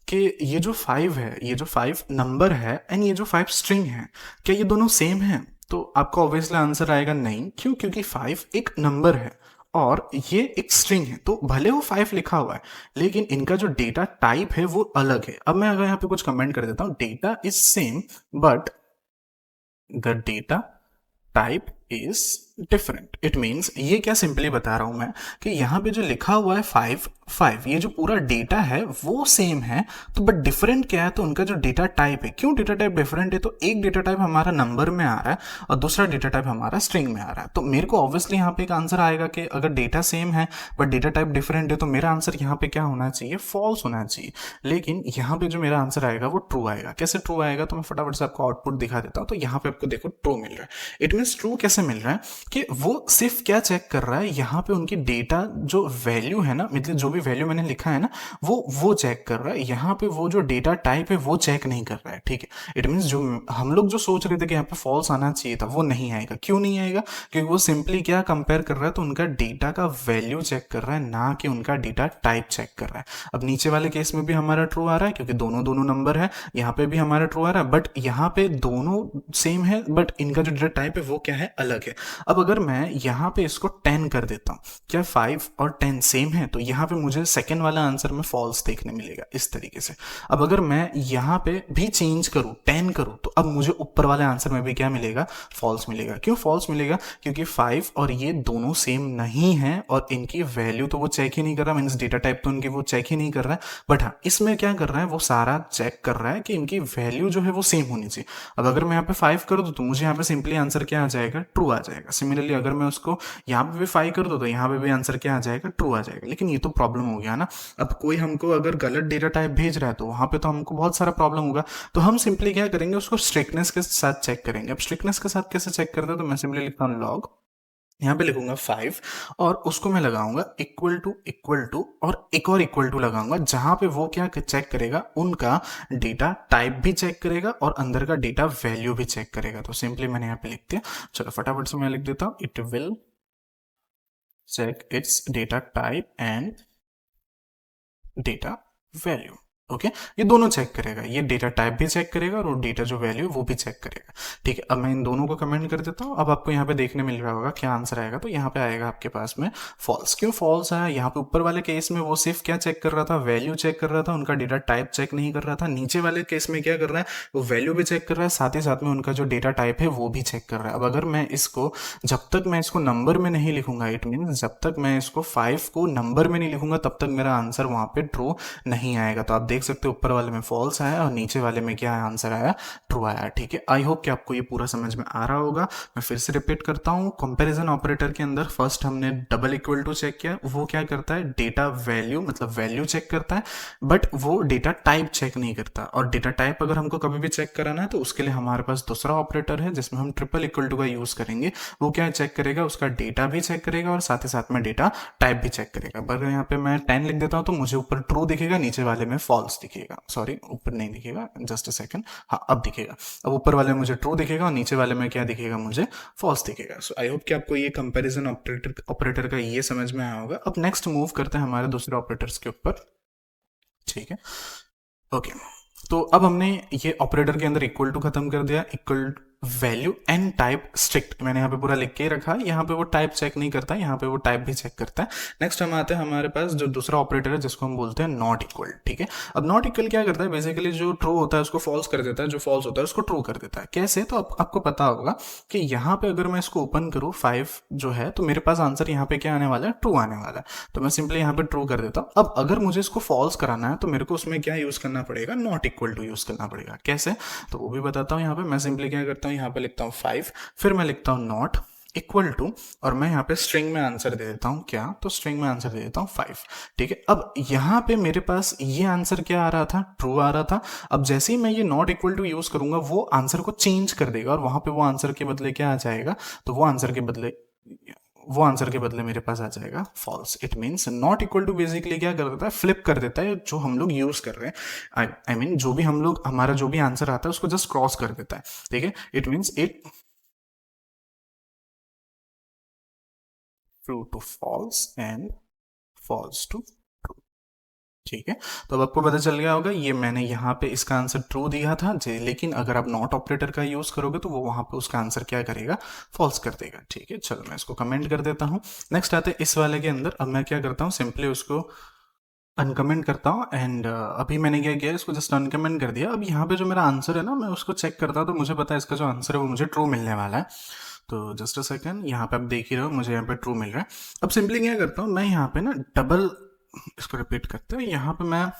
कि ये जो 5 है, ये जो 5 नंबर है एंड ये जो 5 स्ट्रिंग है, क्या ये दोनों सेम है, तो आपका ऑब्वियसली आंसर आएगा नहीं। क्यों? क्योंकि 5 एक नंबर है और ये एक स्ट्रिंग है। तो भले वो 5 लिखा हुआ है लेकिन इनका जो डेटा टाइप है वो अलग है। अब मैं अगर यहाँ पे कुछ कमेंट कर देता हूं, data is same but the data type is different. It means ये क्या सिंपली बता रहा हूं मैं कि यहाँ पे जो लिखा हुआ है 5 ये जो पूरा डेटा है वो सेम है, तो बट डिफरेंट क्या है, तो उनका जो डेटा टाइप है। क्यों डेटा टाइप डिफरेंट है, तो एक डेटा टाइप हमारा नंबर में आ रहा है और दूसरा डेटा टाइप हमारा स्ट्रिंग में आ रहा है। तो मेरे को ऑब्वियसली यहाँ पे एक आंसर आएगा कि अगर डेटा सेम है बट डेटा टाइप डिफरेंट है तो मेरा आंसर यहाँ पे क्या होना चाहिए, फॉल्स होना चाहिए। लेकिन यहाँ पे जो मेरा आंसर आएगा वो ट्रू आएगा। कैसे ट्रू आएगा, तो मैं फटाफट से आपको आउटपुट दिखा देता हूँ। तो यहाँ पे आपको देखो ट्रू मिल रहा है। इट मीन्स ट्रू कैसे कैसे मिल रहा है कि वो सिर्फ क्या चेक कर रहा है, यहाँ पे उनकी डेटा जो वैल्यू है ना, मतलब जो भी वैल्यू मैंने लिखा है ना, वो चेक कर रहा है। यहाँ पे वो जो डेटा टाइप है वो चेक नहीं कर रहा है, ठीक है। इट मीन्स जो हम लोग जो सोच रहे थे कि यहाँ पे फॉल्स आना चाहिए था वो नहीं आएगा। क्यों नहीं आएगा? क्योंकि वो सिंपली क्या कंपेयर कर रहा है, तो उनका डेटा का वैल्यू चेक कर रहा है, ना कि उनका डेटा टाइप चेक कर रहा है। अब नीचे वाले केस में भी हमारा ट्रू आ रहा है क्योंकि दोनों दोनों नंबर है, यहाँ पे भी हमारा ट्रू आ रहा है, बट यहाँ पे दोनों सेम है, बट इनका जो डेटा टाइप है वो क्या है, अलग है। अब अगर मैं यहाँ पे इसको 10 कर देता हूँ, क्या 5 और 10 सेम है? तो यहाँ पे मुझे सेकेंड वाला आंसर में फॉल्स देखने मिलेगा इस तरीके से। अब अगर मैं यहाँ पे भी चेंज करूँ, 10 करूँ, तो अब मुझे ऊपर वाले आंसर में भी क्या मिलेगा, फॉल्स मिलेगा। क्यों फॉल्स मिलेगा? क्योंकि 5 और ये दोनों सेम नहीं है और इनकी वैल्यू तो वो चेक ही नहीं कर रहा, मीन्स डेटा टाइप तो उनकी वो चेक ही नहीं कर रहा है। बट हाँ, इसमें क्या कर रहा है, वो सारा चेक कर रहा है कि इनकी वैल्यू जो है वो सेम होनी चाहिए। अब अगर मैं यहाँ पे 5 कर दूँ तो मुझे यहाँ पे सिंपली आंसर क्या आ जाएगा, ट्रू आ जाएगा। सिमिलरली अगर मैं उसको यहाँ पे भी 5 कर दूँ तो यहाँ पे भी आंसर क्या आ जाएगा, ट्रू आ जाएगा। लेकिन ये तो प्रॉब्लम हो गया ना। अब कोई हमको अगर गलत डेटा टाइप भेज रहा है तो वहाँ पे तो हमको बहुत सारा प्रॉब्लम होगा। तो हम सिंपली क्या करेंगे, उसको स्ट्रिक्टनेस के साथ चेक करेंगे। अब स्ट्रिक्टनेस के साथ कैसे चेक करते हैं, तो मैं सिंपली लिखता हूँ लॉग, यहाँ पे लिखूंगा 5 और उसको मैं लगाऊंगा इक्वल टू और एक और इक्वल टू लगाऊंगा, जहां पे वो क्या चेक करेगा, उनका डेटा टाइप भी चेक करेगा और अंदर का डेटा वैल्यू भी चेक करेगा। तो सिंपली मैंने यहाँ पे लिख दिया। चलो फटाफट से मैं लिख देता हूँ, it will check its data type and data value. Okay, ये दोनों चेक करेगा, ये डेटा टाइप भी चेक करेगा और डेटा जो वैल्यू वो भी चेक करेगा। ठीक है, अब मैं इन दोनों को कमेंट कर देता हूँ। अब आपको यहाँ पे देखने मिल रहा होगा क्या आंसर आएगा, तो यहाँ पे आएगा आपके पास में फॉल्स। क्यों फॉल्स आया? यहाँ पे ऊपर वाले केस में वो सिर्फ क्या चेक कर रहा था, वैल्यू चेक कर रहा था, उनका डेटा टाइप चेक नहीं कर रहा था। नीचे वाले केस में क्या कर रहा है, वो वैल्यू भी चेक कर रहा है, साथ ही साथ में उनका जो डेटा टाइप है वो भी चेक कर रहा है। अब अगर मैं इसको, जब तक मैं इसको नंबर में नहीं लिखूंगा, इट मीन जब तक मैं इसको 5 को नंबर में नहीं लिखूंगा तब तक मेरा आंसर वहां पे ट्रू नहीं आएगा। तो आप देख सकते हो ऊपर वाले में फॉल्स आया और नीचे वाले में क्या आंसर आया, ट्रू आया। ठीक है, आई होप कि आपको ये पूरा समझ में आ रहा होगा। मैं फिर से रिपीट करता हूँ, कंपैरिजन ऑपरेटर के अंदर फर्स्ट हमने डबल इक्वल टू चेक किया। वो क्या करता है, डेटा वैल्यू मतलब वैल्यू चेक करता है, बट वो डेटा टाइप चेक नहीं करता। और डेटा टाइप अगर हमको कभी भी चेक कराना है तो उसके लिए हमारे पास दूसरा ऑपरेटर है जिसमें हम ट्रिपल इक्वल टू का यूज करेंगे। वो क्या चेक करेगा, उसका डेटा भी चेक करेगा और साथ ही साथ में डेटा टाइप भी चेक करेगा। अगर यहाँ पे मैं 10 लिख देता हूँ तो मुझे ऊपर ट्रू दिखेगा, नीचे वाले में फॉल्स दिखेगा। सॉरी, ऊपर नहीं दिखेगा, जस्ट अ सेकंड, हाँ अब दिखेगा। अब ऊपर वाले में मुझे ट्रू दिखेगा और नीचे वाले में क्या दिखेगा, मुझे फॉल्स दिखेगा। सो आई होप कि आपको ये कंपैरिजन ऑपरेटर का ये समझ में आया होगा। अब नेक्स्ट मूव करते हैं हमारे दूसरे ऑपरेटर्स के ऊपर। ठीक है, ओके। तो अब हमने ये ऑपरेटर के अंदर इक्वल टू खत्म कर दिया, equal value and type strict मैंने यहाँ पे पूरा लिख के रखा है। यहाँ पे वो टाइप चेक नहीं करता है, यहाँ पे वो टाइप भी चेक करता है। नेक्स्ट हम आते हैं हमारे पास जो दूसरा ऑपरेटर है जिसको हम बोलते हैं नॉट इक्वल। ठीक है, अब नॉट इक्वल क्या करता है, बेसिकली जो ट्रू होता है उसको फॉल्स कर देता है, जो फॉल्स होता है उसको ट्रू कर देता है। कैसे, तो आपको पता होगा कि यहाँ पे अगर मैं इसको ओपन करूँ 5 जो है, तो मेरे पास आंसर यहाँ पे क्या आने वाला है, ट्रू आने वाला है। तो मैं सिंपली यहाँ पे ट्रू कर देता हूँ। अब अगर मुझे इसको फॉल्स कराना है तो मेरे को उसमें क्या यूज करना पड़ेगा, नॉट इक्वल टू यूज करना पड़ेगा। कैसे, तो वो भी बताता हूँ। यहाँ पे मैं सिंपली क्या करता हूँ, यहाँ पे लिखता हूँ 5, फिर मैं लिखता हूँ नॉट इक्वल टू और मैं यहाँ पे स्ट्रिंग में आंसर दे देता हूँ क्या, तो स्ट्रिंग में आंसर दे देता हूँ 5। ठीक है, अब यहाँ पे मेरे पास ये आंसर क्या आ रहा था, ट्रू आ रहा था। अब जैसे ही मैं ये नॉट इक्वल टू यूज करूंगा वो आंसर को चेंज कर देगा और वहां पे वो आंसर के बदले क्या आ जाएगा, तो वो आंसर के बदले मेरे पास आ जाएगा false. It means not equal to basically क्या कर देता है, फ्लिप कर देता है जो हम लोग यूज कर रहे हैं। आई मीन जो भी हम लोग, हमारा जो भी आंसर आता है उसको जस्ट क्रॉस कर देता है। ठीक है, it means it true to false and false to true. ठीक है, तो अब आपको पता चल गया होगा, ये मैंने यहाँ पे इसका आंसर ट्रू दिया था लेकिन अगर आप नॉट ऑपरेटर का यूज करोगे तो वो वहां पे उसका आंसर क्या करेगा, फॉल्स कर देगा। ठीक है, चलो मैं इसको कमेंट कर देता हूँ। नेक्स्ट आते हैं इस वाले के अंदर। अब मैं क्या करता हूँ, सिंपली उसको अनकमेंट करता हूँ एंड अभी मैंने क्या किया, इसको जस्ट अनकमेंट कर दिया। अब यहाँ पे जो मेरा आंसर है ना, मैं उसको चेक करता हूँ तो मुझे पता है इसका जो आंसर है वो मुझे ट्रू मिलने वाला है। तो जस्ट अ सेकंड, यहाँ पे आप देख ही रहे हो मुझे यहाँ पे ट्रू मिल रहा है। अब सिंपली क्या करता हूँ, मैं यहाँ पे ना डबल, इसको रिपीट करते हैं, यहाँ पे मैं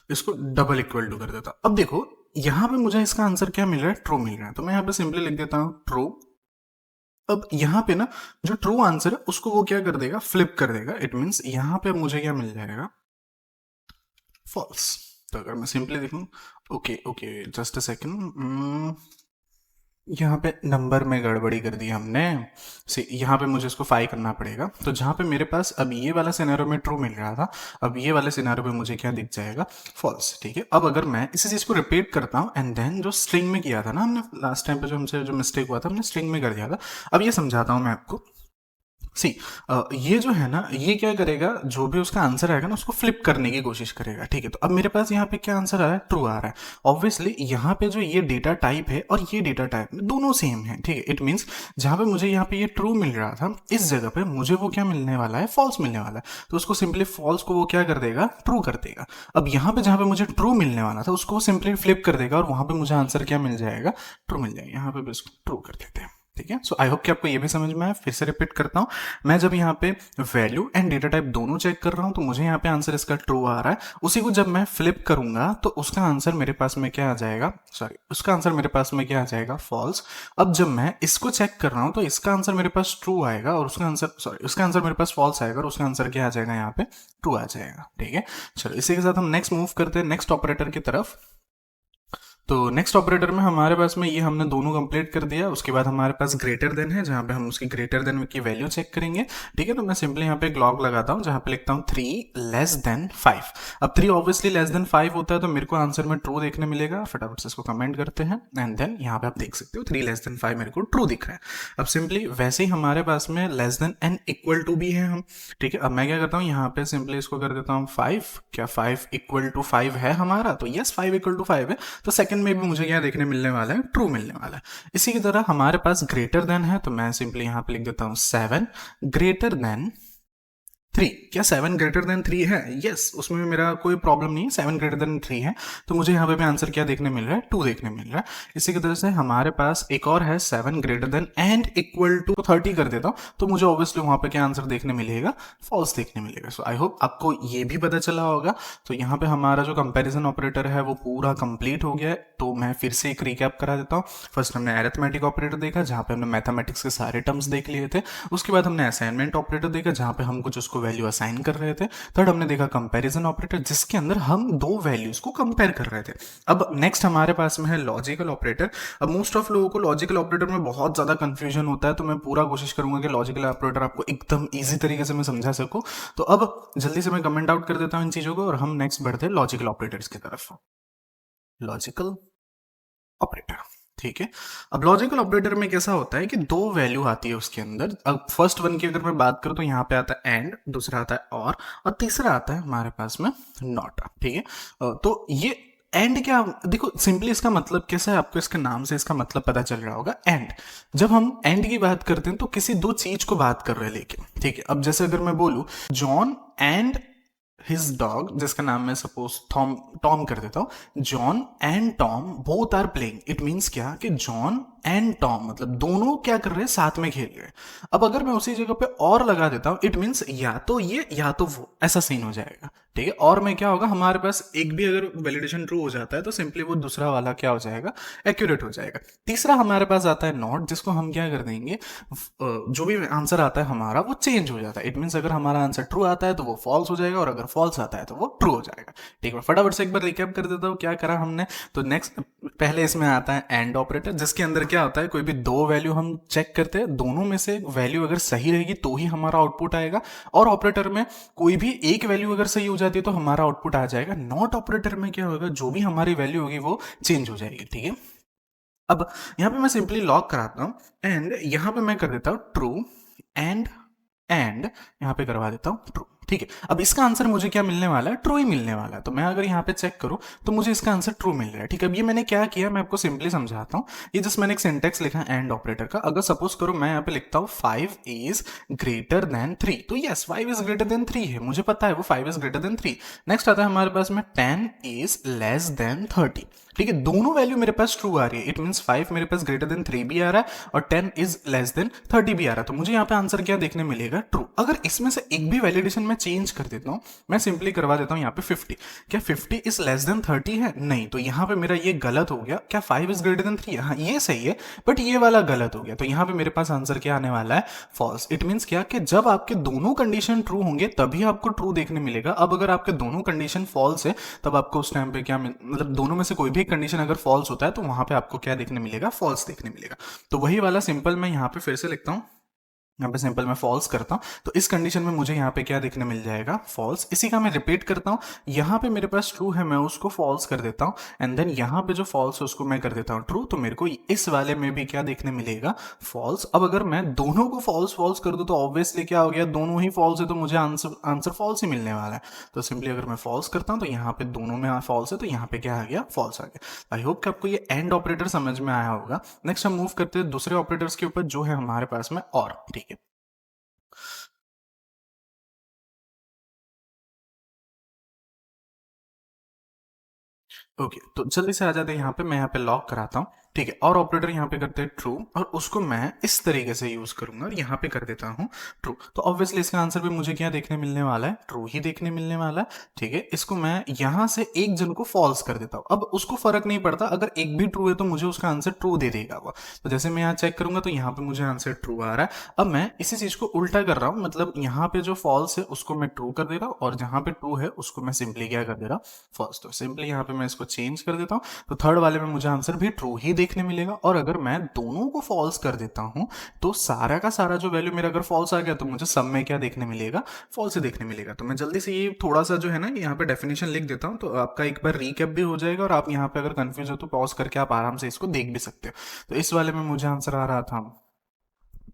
इसको डबल इक्वल टू कर देता हूँ। अब देखो यहाँ पे मुझे इसका आंसर क्या मिल रहा है, ट्रू मिल रहा है। तो मैं यहाँ पे सिंपली लिख देता हूँ ट्रू। अब यहाँ पे ना जो ट्रू आंसर है उसको वो क्या कर देगा, फ्लिप कर देगा। इट मीन्स यहाँ पे मुझे क्या मिल जाएगा, फॉल्स। तो अगर मैं सिंपली देखूं, okay okay just a second, यहाँ पे नंबर में गड़बड़ी कर दी हमने। से यहाँ पे मुझे इसको 5 करना पड़ेगा, तो जहाँ पे मेरे पास अब ये वाला सिनेरियो में ट्रू मिल रहा था, अब ये वाले सिनेरियो में मुझे क्या दिख जाएगा, फॉल्स। ठीक है, अब अगर मैं इसी चीज़ को रिपीट करता हूँ एंड देन जो स्ट्रिंग में किया था ना हमने लास्ट टाइम पे, जो हमसे जो मिस्टेक हुआ था हमने स्ट्रिंग में कर दिया था। अब ये समझाता हूँ मैं आपको। सी ये जो है ना, ये क्या करेगा, जो भी उसका आंसर आएगा ना उसको फ्लिप करने की कोशिश करेगा। ठीक है, तो अब मेरे पास यहाँ पे क्या आंसर आ रहा है, ट्रू आ रहा है। ऑब्वियसली यहाँ पे जो ये डेटा टाइप है और ये डेटा टाइप दोनों सेम है। ठीक है, इट मीन्स जहाँ पे मुझे यहाँ पे ये ट्रू मिल रहा था, इस जगह पे मुझे वो क्या मिलने वाला है, फॉल्स मिलने वाला है। तो उसको सिंपली फॉल्स को वो क्या कर देगा, ट्रू कर देगा। अब यहाँ पे जहाँ पे मुझे ट्रू मिलने वाला था उसको सिंपली फ्लिप कर देगा और वहां पे मुझे आंसर क्या मिल जाएगा, ट्रू मिल जाएगा। यहाँ पे भी उसको ट्रू कर देते हैं। ठीक है, सो आई होप कि आपको ये भी समझ में आया। फिर से रिपीट करता हूँ, मैं जब यहाँ पे वैल्यू एंड डेटा टाइप दोनों चेक कर रहा हूँ तो मुझे यहाँ पे आंसर इसका ट्रू आ रहा है। उसी को जब मैं फ्लिप करूंगा तो उसका आंसर मेरे पास में क्या आ जाएगा, सॉरी उसका आंसर मेरे पास में क्या आ जाएगा, फॉल्स। अब जब मैं इसको चेक कर रहा हूँ तो इसका आंसर मेरे पास ट्रू आएगा और उसका आंसर, सॉरी उसका आंसर मेरे पास फॉल्स आएगा और उसका आंसर क्या आ जाएगा, यहाँ पे ट्रू आ जाएगा। ठीक है, चलो इसी के साथ हम नेक्स्ट मूव करते हैं नेक्स्ट ऑपरेटर की तरफ। तो नेक्स्ट ऑपरेटर में हमारे पास में ये हमने दोनों कंप्लीट कर दिया। उसके बाद हमारे पास ग्रेटर देन है, जहाँ पे हम उसकी ग्रेटर देन की वैल्यू चेक करेंगे। ठीक है, तो मैं सिंपली यहाँ पे एक लॉग लगाता हूँ जहाँ पे लिखता हूँ 3 लेस देन 5। अब 3 ऑब्वियसली लेस देन 5 होता है तो मेरे को आंसर में ट्रू देखने मिलेगा। फटाफट से इसको कमेंट करते हैं एंड देन यहाँ पे आप देख सकते हो 3 लेस देन 5 मेरे को ट्रू दिख रहा है। अब सिंपली वैसे ही हमारे पास में less than and equal to भी है हम। ठीक है, अब मैं क्या करता हूँ, यहाँ पे सिंपली इसको कर देता हूँ 5। क्या 5 इक्वल टू 5 है हमारा, तो यस 5 इक्वल टू 5 है। तो सेकंड में भी मुझे क्या देखने मिलने वाला है, ट्रू मिलने वाला है। इसी की तरह हमारे पास ग्रेटर देन है, तो मैं सिंपली यहां पे लिख देता हूं 7 ग्रेटर देन 3। क्या 7 ग्रेटर देन 3 है, यस उसमें भी मेरा कोई प्रॉब्लम नहीं है, 7 ग्रेटर देन 3 है। तो मुझे यहाँ पे भी आंसर क्या देखने मिल रहा है, 2 देखने मिल रहा है। इसी की तरह से हमारे पास एक और है 7 greater than and equal to 30 कर देता हूँ तो मुझे ऑब्वियसली वहां पे क्या आंसर देखने मिलेगा, फॉल्स देखने मिलेगा। सो आई होप आपको ये भी पता चला होगा। तो यहाँ पे हमारा जो कंपेरिजन ऑपरेटर है वो पूरा कंप्लीट हो गया है। तो मैं फिर से एक रिकैप करा देता हूँ। फर्स्ट हमने अरिथमेटिक ऑपरेटर देखा जहाँ पे हमने मैथमेटिक्स के सारे टर्म्स देख लिए थे। उसके बाद हमने असाइनमेंट ऑपरेटर देखा जहाँ पे हम कुछ उसको वैल्यू असाइन कर रहे थे। थर्ड हमने देखा कंपैरिजन ऑपरेटर जिसके अंदर हम दो वैल्यूज को कंपेयर कर रहे थे। अब नेक्स्ट हमारे पास में है लॉजिकल ऑपरेटर। अब मोस्ट ऑफ लोगों को लॉजिकल ऑपरेटर में बहुत ज्यादा कंफ्यूजन होता है, तो मैं पूरा कोशिश करूंगा कि लॉजिकल ऑपरेटर आपको एकदम ईजी तरीके से मैं समझा सकूं। तो अब जल्दी से मैं कमेंट आउट कर देता हूं इन चीजों को और हम नेक्स्ट बढ़ते हैं लॉजिकल ऑपरेटर्स की तरफ। लॉजिकल ऑपरेटर, ठीक है। अब लॉजिकल ऑपरेटर में कैसा होता है कि दो वैल्यू आती है उसके अंदर। अब फर्स्ट वन की अगर मैं बात करूं तो यहाँ पे आता है एंड, दूसरा आता है और तीसरा आता है हमारे पास में नॉट। ठीक है, तो ये एंड क्या, देखो सिंपली इसका मतलब कैसा है, आपको इसके नाम से इसका मतलब पता चल रहा होगा। एंड, जब हम एंड की बात करते हैं तो किसी दो चीज को बात कर रहे हैं लेकिन, ठीक है। अब जैसे अगर मैं बोलूं जॉन एंड हिज डॉग, जिसका नाम मैं सपोज टॉम कर देता हूं, John and Tom both are playing. It means क्या कि जॉन एंड टॉम मतलब दोनों क्या कर रहे हैं, साथ में खेल रहे हैं। अब अगर मैं उसी जगह पे और लगा देता हूं, इट मीन्स या तो ये या तो वो, ऐसा सीन हो जाएगा। ठीक है, और में क्या होगा, हमारे पास एक भी अगर वैलिडेशन ट्रू हो जाता है तो सिंपली वो दूसरा वाला क्या हो जाएगा, एक्यूरेट हो जाएगा। तीसरा हमारे पास आता है नॉट, जिसको हम क्या कर देंगे, जो भी आंसर आता है हमारा वो चेंज हो जाता है। इट मीन्स अगर हमारा आंसर ट्रू आता है तो वो फॉल्स हो जाएगा और अगर फॉल्स आता है तो वो ट्रू हो जाएगा। ठीक है, फटाफट से एक बार रिकैप कर देता हूँ क्या करा हमने। तो नेक्स्ट पहले इसमें आता है एंड ऑपरेटर, जिसके अंदर क्या होता है, कोई भी दो वैल्यू हम चेक करते हैं, दोनों में से वैल्यू अगर सही रहेगी तो ही हमारा आउटपुट आएगा। और ऑपरेटर में कोई भी एक वैल्यू अगर सही हो जाती है तो हमारा आउटपुट आ जाएगा। नॉट ऑपरेटर में क्या होगा, जो भी हमारी वैल्यू होगी वो चेंज हो जाएगी। ठीक है, अब यहां पे मैं सिंपली लॉक कराता हूं एंड यहां पे मैं कर देता हूं ट्रू एंड यहां पे करवा देता हूं ट्रू। ठीक है, अब इसका आंसर मुझे क्या मिलने वाला है, ट्रू ही मिलने वाला है। तो मैं अगर यहाँ पे चेक करूँ तो मुझे इसका आंसर ट्रू मिल रहा है। ठीक है, अब ये मैंने क्या किया, मैं आपको सिंपली समझाता हूँ। ये जस्ट मैंने एक सिंटेक्स लिखा है एंड ऑपरेटर का। अगर सपोज करो मैं यहाँ पे लिखता हूँ 5 इज ग्रेटर देन 3, तो यस 5 इज ग्रेटर देन 3 है, मुझे पता है वो 5 इज ग्रेटर देन 3। नेक्स्ट आता है हमारे पास में 10 इज लेस देन 30। ठीक है, दोनों वैल्यू मेरे पास ट्रू आ रही है। इट मीन्स 5 मेरे पास ग्रेटर देन 3 भी आ रहा है और 10 इज लेस देन 30 भी आ रहा है। तो मुझे यहाँ पे आंसर क्या देखने मिलेगा, ट्रू। अगर इसमें से एक भी वैलिडेशन में चेंज कर देता हूँ, मैं सिंपली करवा देता हूँ यहाँ पे 50। क्या 50 इज लेस देन 30 है, नहीं, तो यहाँ पे मेरा ये गलत हो गया। क्या 5 इज ग्रेटर देन 3, हाँ ये सही है, बट ये वाला गलत हो गया। तो यहाँ पे मेरे पास आंसर क्या आने वाला है, फॉल्स। इट मीन्स क्या कि जब आपके दोनों कंडीशन ट्रू होंगे तभी आपको ट्रू देखने मिलेगा। अब अगर आपके दोनों कंडीशन फॉल्स है तब आपको उस टाइम पे क्या मतलब दोनों में से कोई भी एक कंडीशन अगर फॉल्स होता है तो वहां पे आपको क्या देखने मिलेगा, फॉल्स देखने मिलेगा। तो वही वाला सिंपल मैं यहाँ पे फिर से लिखता हूँ, यहाँ पे सिंपल मैं फॉल्स करता हूँ, तो इस कंडीशन में मुझे यहाँ पे क्या देखने मिल जाएगा, फॉल्स। इसी का मैं रिपीट करता हूँ, यहाँ पे मेरे पास ट्रू है, मैं उसको फॉल्स कर देता हूँ, एंड देन यहाँ पे जो फॉल्स है उसको मैं कर देता हूँ ट्रू, तो मेरे को इस वाले में भी क्या देखने मिलेगा, फॉल्स। अब अगर मैं दोनों को फॉल्स फॉल्स कर दूँ तो ऑब्वियसली क्या हो गया, दोनों ही फॉल्स है तो मुझे आंसर फॉल्स ही मिलने वाला है। तो सिंपली अगर मैं फॉल्स करता हूँ तो यहाँ पे दोनों में फॉल्स है, तो यहाँ पे क्या आ गया, फॉल्स आ गया। आई होप कि आपको ये एंड ऑपरेटर समझ में आया होगा। नेक्स्ट हम मूव करते हैं दूसरे ऑपरेटर्स के ऊपर जो है हमारे पास में और, ठीक है। ओके, तो जल्दी से आ जाते हैं यहाँ पे, मैं यहाँ पे लॉक कराता हूँ, ठीक है। और ऑपरेटर यहाँ पे करते हैं ट्रू, और उसको मैं इस तरीके से यूज करूंगा और यहाँ पे कर देता हूँ ट्रू। तो ऑब्वियसली इसका आंसर भी मुझे क्या देखने मिलने वाला है, ट्रू ही देखने मिलने वाला है, ठीक है। इसको मैं यहाँ से एक जन को फॉल्स कर देता हूँ, अब उसको फर्क नहीं पड़ता, अगर एक भी ट्रू है तो मुझे उसका आंसर ट्रू दे देगा वो। तो जैसे मैं यहाँ चेक करूंगा तो यहाँ पे मुझे आंसर ट्रू आ रहा है। अब मैं इसी चीज को उल्टा कर रहा हूँ, मतलब यहाँ पे जो फॉल्स है उसको मैं ट्रू कर दे रहा हूँ, और जहाँ पे ट्रू है उसको मैं सिंपली क्या कर दे रहा हूँ, फॉल्स। तो सिंपली यहाँ पे मैं इसको चेंज कर देता हूँ, तो थर्ड वाले में मुझे आंसर भी ट्रू ही देखने मिलेगा। और अगर मैं दोनों को फॉल्स कर देता हूं तो सारा का सारा जो वैल्यू मेरा अगर फॉल्स आ गया तो मुझे सब में क्या देखने मिलेगा, फॉल्स ही देखने मिलेगा। तो मैं जल्दी से ये थोड़ा सा जो है ना यहाँ पे डेफिनेशन लिख देता हूं, तो आपका एक बार रिकैप भी हो जाएगा, और आप यहाँ पे अगर कंफ्यूज हो तो पॉज करके आप आराम से इसको देख भी सकते हो। तो इस वाले में मुझे आंसर आ रहा था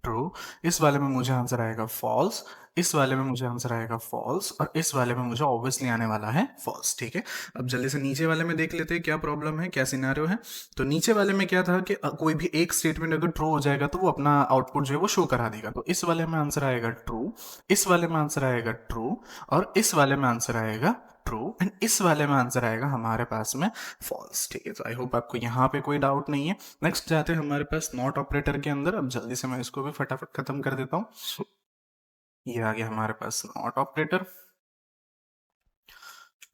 ट्रू, इस वाले में मुझे आंसर आएगा फॉल्स, इस वाले में मुझे आंसर आएगा फॉल्स, और इस वाले में मुझे ऑब्वियसली आने वाला है फॉल्स, ठीक है। अब जल्दी से नीचे वाले में देख लेते हैं क्या प्रॉब्लम है, क्या सिनेरियो है। तो नीचे वाले में क्या था कि कोई भी एक स्टेटमेंट अगर ट्रू हो जाएगा तो वो अपना आउटपुट जो है वो शो करा देगा। तो इस वाले में आंसर आएगा ट्रू, इस वाले में आंसर आएगा ट्रू, और इस वाले में आंसर आएगा ट्रू, एंड इस वाले में आंसर आएगा हमारे पास में फॉल्स, ठीक है। तो आई होप आपको यहाँ पे कोई डाउट नहीं है। नेक्स्ट जाते हैं हमारे पास नॉट ऑपरेटर के अंदर। अब जल्दी से मैं इसको भी फटाफट खत्म कर देता हूँ। ये आ गया हमारे पास नॉट ऑपरेटर,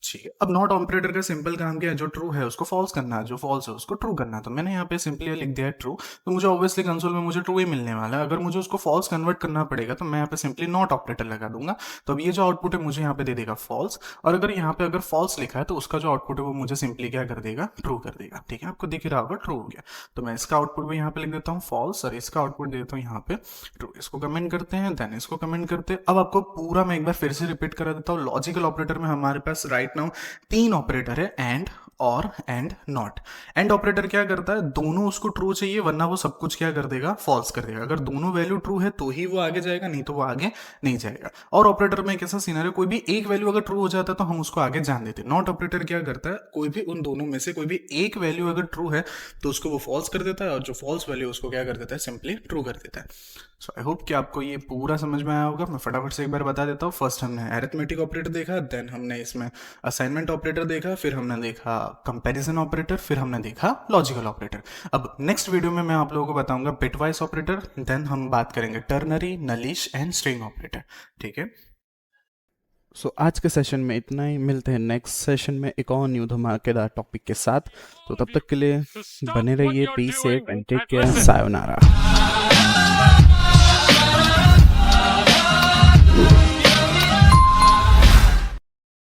ठीक है। अब नॉट ऑपरेटर का सिंपल काम क्या है, जो ट्रू है उसको फॉल्स करना है, जो फॉल्स है उसको ट्रू करना है। तो मैंने यहाँ पे सिंपली लिख दिया है ट्रू, तो मुझे ऑब्वियसली कंसोल में मुझे ट्रू ही मिलने वाला है। अगर मुझे उसको फॉल्स कन्वर्ट करना पड़ेगा तो मैं यहाँ पे सिंपली नॉट ऑपरेटर लगा दूंगा, तो अब ये जो आउटपुट है मुझे यहाँ पे दे देगा फॉल्स, और अगर यहाँ पे अगर फॉल्स लिखा है तो उसका जो आउटपुट है वो मुझे सिंपली क्या कर देगा, ट्रू कर देगा, ठीक है। आपको दिख रहा होगा ट्रू हो गया। तो मैं इसका आउटपुट भी यहाँ पे लिख देता हूँ फॉल्स, और इसका आउटपुट दे देता हूँ यहाँ पे ट्रू। इसको कमेंट करते हैं, देन इसको कमेंट करते हैं। अब आपको पूरा मैं एक बार फिर से रिपीट करा देता हूँ। लॉजिकल ऑपरेटर में हमारे पास राइट नाउ तीन ऑपरेटर है, एंड, और, एंड, नॉट। एंड ऑपरेटर क्या करता है, दोनों उसको ट्रू चाहिए वरना वो सब कुछ क्या कर देगा, फॉल्स कर देगा। अगर दोनों वैल्यू ट्रू है तो ही वो आगे जाएगा, नहीं तो वो आगे नहीं जाएगा। और ऑपरेटर में कैसा सिनेरियो, कोई भी एक वैल्यू अगर ट्रू हो जाता है तो हम उसको आगे जान देते हैं। नॉट ऑपरेटर क्या करता है, कोई भी उन दोनों में से कोई भी एक वैल्यू अगर ट्रू है तो उसको वो फॉल्स कर देता है, और जो फॉल्स वैल्यू उसको क्या कर देता है, सिंपली ट्रू कर देता है। सो आई होप कि आपको ये पूरा समझ में आया होगा। मैं फटाफट से एक बार बता देता हूँ। फर्स्ट हमने अरिथमेटिक ऑपरेटर देखा, देन हमने इसमें असाइनमेंट ऑपरेटर देखा, फिर हमने देखा कंपैरिजन ऑपरेटर, फिर हमने देखा लॉजिकल ऑपरेटर। अब नेक्स्ट वीडियो में मैं आप लोगों को बताऊंगा बिटवाइज ऑपरेटर, देन हम बात करेंगे टर्नरी, नलिश एंड स्ट्रिंग ऑपरेटर, ठीक है। सो आज के सेशन में इतना ही, मिलते हैं नेक्स्ट सेशन में एक और न्यू धमाकेदार टॉपिक के साथ। तो तब तक के लिए बने रहिए, be safe and take care, sayonara.